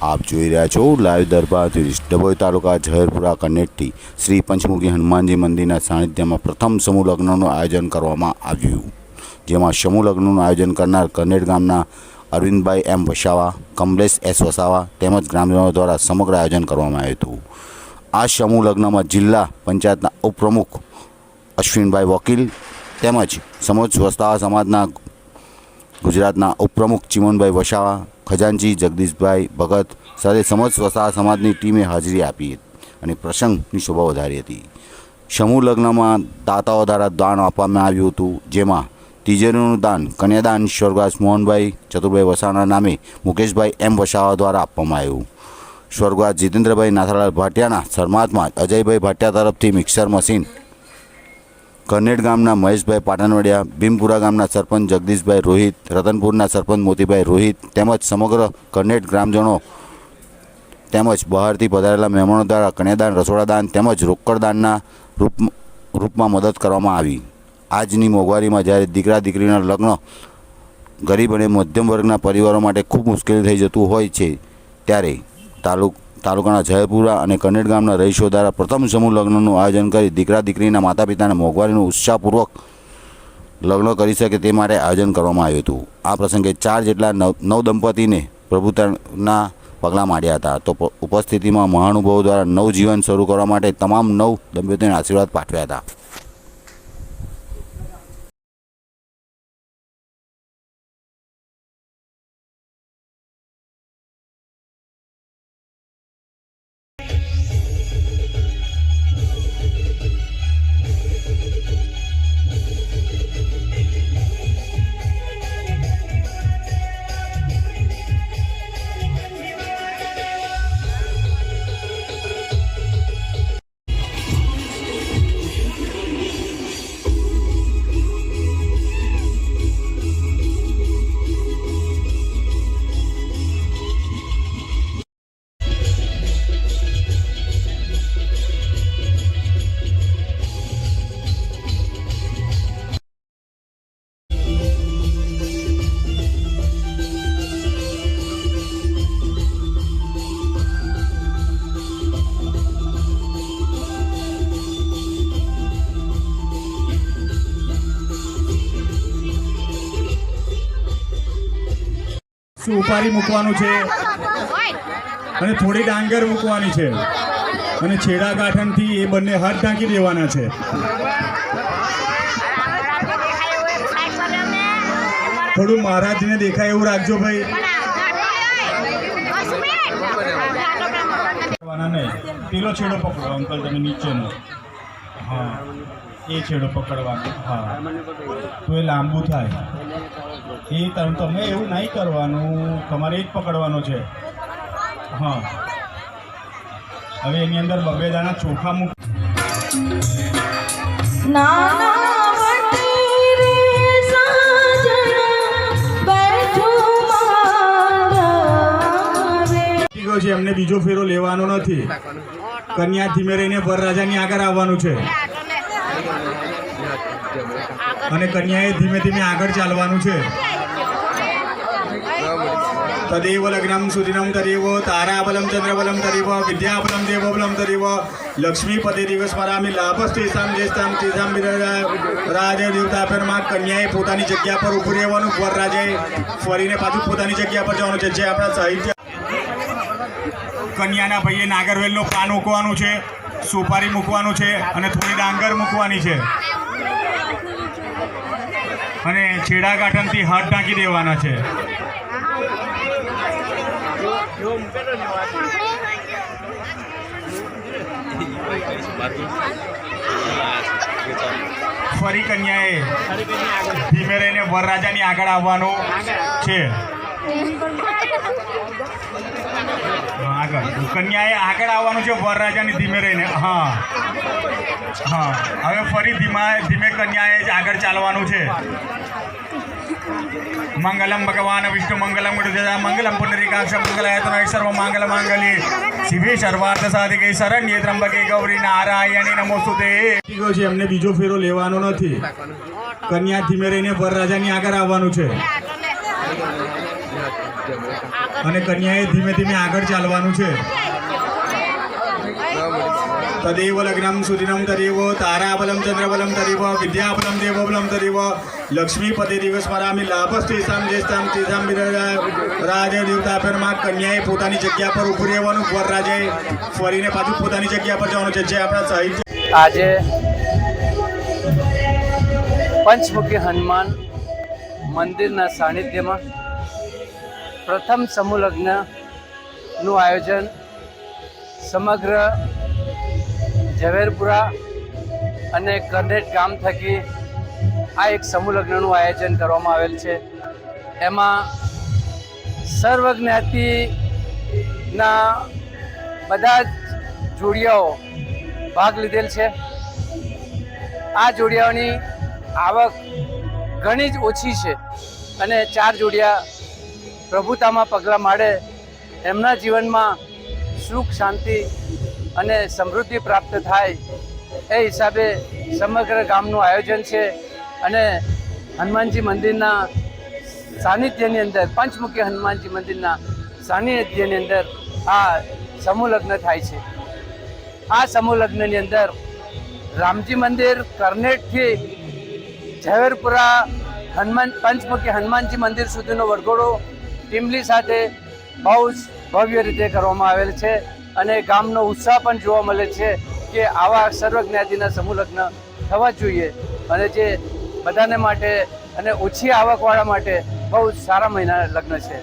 आप જોઈ રહ્યા છો લાઈવ દરબાર ડભોઈ તાલુકા ઝવેરપુરા કનેટથી શ્રી પંચમુખી હનુમાનજી મંદિરના સાનિધ્યમાં પ્રથમ સમૂહ લગ્નનું આયોજન કરવામાં આવ્યું, જેમાં સમૂહ લગ્નનું આયોજન કરનાર કનેટ ગામના અરવિંદભાઈ એમ વસાવા, કમલેશ એસ વસાવા તેમજ ગ્રામજનો દ્વારા સમગ્ર આયોજન કરવામાં આવ્યું હતું। આ સમૂહ લગ્નમાં જિલ્લા પંચાયતના ઉપપ્રમુખ અશ્વિનભાઈ વકીલ તેમજ સમોચ્ચ વસ્તાવા સમાજના ગુજરાતના ઉપપ્રમુખ ચિમનભાઈ વસાવા, ખજાનચી જગદીશભાઈ ભગત સાથે સમોચ્ચ વસ્તાવા સમાજની ટીમે હાજરી આપી અને પ્રસંગની શોભા વધારી હતી। સમૂહ લગ્નમાં દાતાઓ દ્વારા દાન આપવામાં આવ્યું હતું, જેમાં તિજોરીનું દાન કન્યાદાન સ્વર્ગવાસ મોહનભાઈ ચતુરભાઈ વસાવાના નામે મુકેશભાઈ એમ વસાવા દ્વારા આપવામાં આવ્યું। સ્વર્ગવાસ જીતેન્દ્રભાઈ નાથાલાલ ભાટિયાના સન્માનમાં અજયભાઈ ભાટિયા તરફથી મિક્સર મશીન, કનેટ ગામના મહેશભાઈ પાટણવડિયા, ભીમપુરા ગામના સરપંચ જગદીશભાઈ રોહિત, રતનપુરના સરપંચ મોતીભાઈ રોહિત તેમજ સમગ્ર કનેટ ગ્રામજનો તેમજ બહારથી પધારેલા મહેમાનો દ્વારા કન્યાદાન, રસોડાદાન તેમજ રોકડદાનના રૂપમાં મદદ કરવામાં આવી। આજની મોંઘવારીમાં જ્યારે દીકરા દીકરીના લગ્ન ગરીબ અને મધ્યમ વર્ગના પરિવારો માટે ખૂબ મુશ્કેલી થઈ જતું હોય છે, ત્યારે તાલુકાના ઝવેરપુરા અને કનેટ ગામના રહીશો દ્વારા પ્રથમ સમૂહ લગ્નનું આયોજન કરી દીકરા દીકરીના માતા પિતાને મોંઘવારીનું ઉત્સાહપૂર્વક લગ્ન કરી શકે તે માટે આયોજન કરવામાં આવ્યું હતું। આ પ્રસંગે 4 જેટલા નવ દંપતીને પ્રભુતાના પગલાં માંડ્યા હતા, તો ઉપસ્થિતિમાં મહાનુભાવો દ્વારા નવજીવન શરૂ કરવા માટે તમામ નવ દંપતીઓને આશીર્વાદ પાઠવ્યા હતા। સુપારી મૂકવાનું છે અને થોડી ડાંગર મૂકવાની છે અને છેડા ગાંઠણથી એ બંને હાથ ઢાંકી દેવાના છે। થોડું મહારાજને દેખાય એવું રાખજો ભાઈ। નહીં, પેલો છેડો પકડો અંકલ, તમે નીચેનો, હા એ છેડો પકડવાનો, હા તો એ લાંબુ થાય। એ તમે એવું નહીં કરવાનું, તમારે એ જ પકડવાનો છે। હા, હવે એની અંદર 2 દાણા ચોખા મૂક। છે એમને બીજો ફેરો લેવાનો નથી। કન્યા ધીમે રહીને વરરાજાની આગળ આવવાનું છે અને કન્યાએ ધીમે ધીમે આગળ ચાલવાનું છે। તદેવ લગ્નમ સુદિનમ તદેવ તારાબલમ ચંદ્રબલમ તદેવ વિદ્યાબલમ દેવબલમ તદેવ લક્ષ્મીપતિ દિવસ સ્મરામી લાભસ્તેષામ જેસ્તામ તેષામ રાજ દેવતા ફેરમાં કન્યાએ પોતાની જગ્યા પર ઊભું રહેવાનું, વરરાજાએ ફરીને પાછું પોતાની જગ્યા પર જવાનું છે। જે આપણા સાહિત્ય કન્યાના ભાઈએ નાગરવેલનું પાન મૂકવાનું છે, સુપારી મૂકવાનું છે અને થોડી ડાંગર મૂકવાની છે અને છેડા ગાંઠણથી હાથ ઢાંકી દેવાના છે। ફરી કન્યાએ ધીમે રહીને વરરાજાની આગળ આવવાનું છે। આગળ કન્યાએ આગળ આવવાનું છે વરરાજાની ધીમે રહીને। હા હા, હવે ફરી ધીમે કન્યાએ જ આગળ ચાલવાનું છે। મંગલમ ભગવાન વિષ્ણુ મંગલમ મંગલમ પુંડરીકાક્ષ મંગલાયતન સર્વ મંગલ માંગલ્યે શિવે સર્વાર્થ સાધિકે શરણ્યે ત્રંબકે ગૌરી નારાયણી નમોસ્તુતે। છે એમને બીજો ફેરો લેવાનો નથી। કન્યા ધીમે રહીને વરરાજાની આગળ આવવાનું છે। અને કન્યાએ ધીમે ધીમે આગળ ચાલવાનું છે. તદેવ લગ્નમ સુદિનમ તદેવ તારાબલમ ચંદ્રબલમ તદેવ વિદ્યાબલમ દેવબલમ તદેવ લક્ષ્મીપતિ દિવસ સ્મરામી લાભસ્તેષામ જેષ્ઠામ તેષામ રાજ દેવતાપરમાં કન્યાએ પોતાની જગ્યા પર ઊભું રહેવાનું, વરરાજાએ ફરીને પાછું પોતાની જગ્યા પર જવાનું છે. જે આપણા સાહિત્ય આજે પંચમુખી હનુમાન મંદિરના સાનિધ્યમાં પ્રથમ સમૂહ લગ્નનું આયોજન સમગ્ર ઝવેરપુરા અને કરનેટ ગામ થકી આ એક સમૂહ લગ્નનું આયોજન કરવામાં આવેલ છે. એમાં સર્વ જ્ઞાતિના બધા જ જોડિયાઓ ભાગ લીધેલ છે. આ જોડિયાઓની આવક ઘણી જ ઓછી છે અને 4 જોડિયા પ્રભુતામાં પગલાં માંડે, એમના જીવનમાં સુખ શાંતિ અને સમૃદ્ધિ પ્રાપ્ત થાય એ હિસાબે સમગ્ર ગામનું આયોજન છે. અને હનુમાનજી મંદિરના સાનિધ્યની અંદર, પંચમુખી હનુમાનજી મંદિરના સાનિધ્યની અંદર આ સમૂહ લગ્ન થાય છે. આ સમૂહ લગ્નની અંદર રામજી મંદિર કરનેટથી ઝવેરપુરા પંચમુખી હનુમાનજી મંદિર સુધીનો વરઘોડો ટીમલી સાથે બહુ જ ભવ્ય રીતે કરવામાં આવેલ છે. અને ગામનો ઉત્સાહ પણ જોવા મળે છે કે આવા સર્વ જ્ઞાતિના સમૂહ લગ્ન થવા જોઈએ, અને જે બધાને માટે અને ઓછી આવકવાળા માટે બહુ સારા મહિના લગ્ન છે.